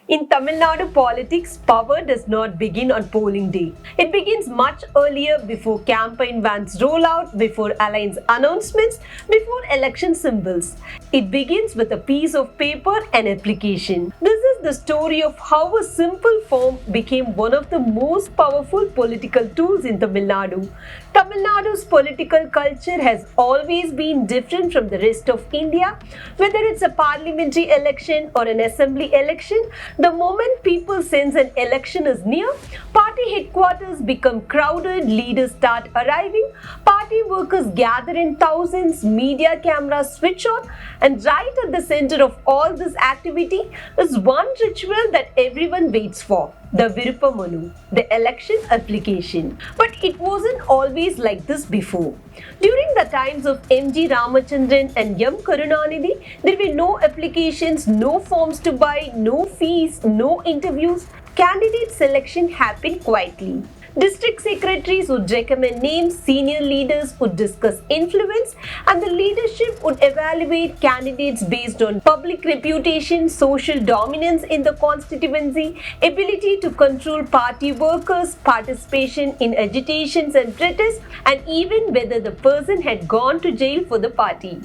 In Tamil Nadu politics, power does not begin on polling day. It begins much earlier, before campaign vans roll out, before alliance announcements, before election symbols. It begins with a piece of paper and application. This is the story of how a simple form became one of the most powerful political tools in Tamil Nadu. Tamil Nadu's political culture has always been different from the rest of India. Whether it's a parliamentary election or an assembly election, the moment people sense an election is near, party headquarters become crowded, leaders start arriving, party workers gather in thousands, media cameras switch on, and right at the center of all this activity is one ritual that everyone waits for: the Viruppa Manu, the election application. But it wasn't always like this before. During the times of MG Ramachandran and M Karunanidhi, there were no applications, no forms to buy, no fees, no interviews. Candidate selection happened quietly. District secretaries would recommend names, senior leaders would discuss influence, and the leadership would evaluate candidates based on public reputation, social dominance in the constituency, ability to control party workers, participation in agitations and protests, and even whether the person had gone to jail for the party.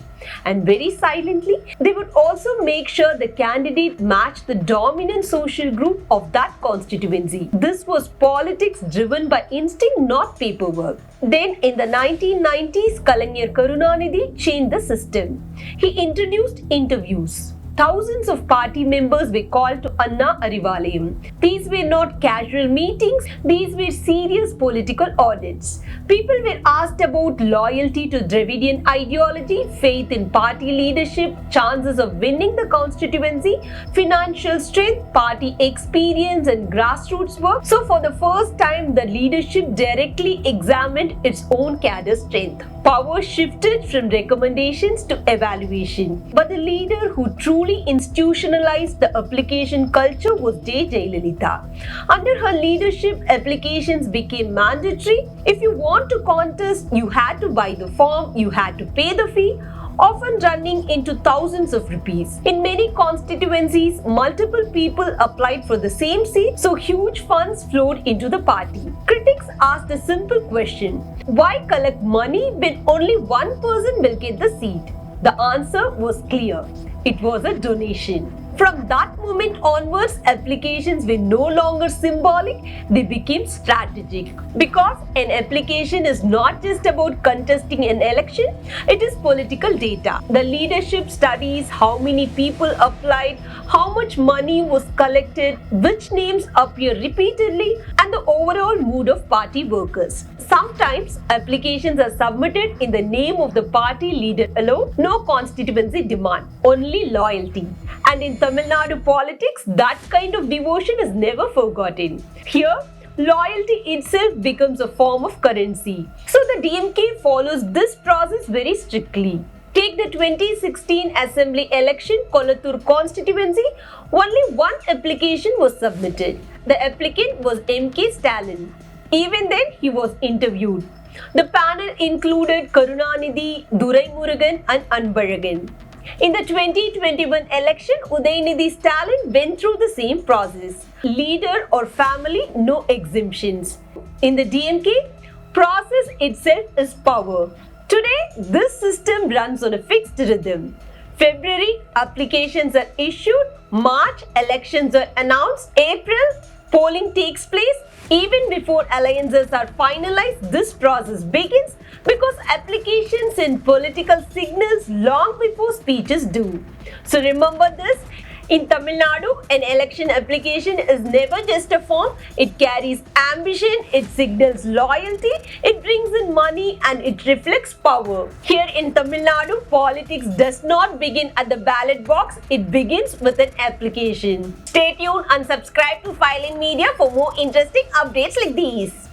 And very silently, they would also make sure the candidate matched the dominant social group of that constituency. This was politics driven by instinct, not paperwork. Then in the 1990s, Kalaignar Karunanidhi changed the system. He introduced interviews. Thousands of party members were called to Anna Arivalayam. These were not casual meetings, these were serious political audits. People were asked about loyalty to Dravidian ideology, faith in party leadership, chances of winning the constituency, financial strength, party experience, and grassroots work. So for the first time, the leadership directly examined its own cadre strength. Power shifted from recommendations to evaluation. But the leader who truly institutionalized the application culture was Jayalalithaa. Under her leadership, applications became mandatory. If you want to contest, you had to buy the form, you had to pay the fee, often running into thousands of rupees. In many constituencies, multiple people applied for the same seat, so huge funds flowed into the party. Critics asked a simple question: why collect money when only one person will get the seat? The answer was clear: it was a donation. From that moment onwards, applications were no longer symbolic, they became strategic. Because an application is not just about contesting an election, it is political data. The leadership studies how many people applied, how much money was collected, which names appear repeatedly, and the overall mood of party workers. Sometimes applications are submitted in the name of the party leader alone, no constituency demand, only loyalty. And in Tamil Nadu politics, that kind of devotion is never forgotten. Here, loyalty itself becomes a form of currency. So the DMK follows this process very strictly. Take the 2016 Assembly election, Kolattur constituency, only one application was submitted. The applicant was MK Stalin. Even then, he was interviewed. The panel included Karunanidhi, Duraimurugan, and Anbalagan. In the 2021 election, Udayanidhi Stalin went through the same process. Leader or family, no exemptions. In the DMK, process itself is power. Today, this system runs on a fixed rhythm. February, applications are issued. March, elections are announced. April, polling takes place. Even before alliances are finalized, this process begins because applications send political signals long before speeches do. So remember this: in Tamil Nadu, an election application is never just a form. It carries ambition, it signals loyalty, it brings in money, and it reflects power. Here in Tamil Nadu, politics does not begin at the ballot box, it begins with an application. Stay tuned and subscribe to Fireline Media for more interesting updates like these.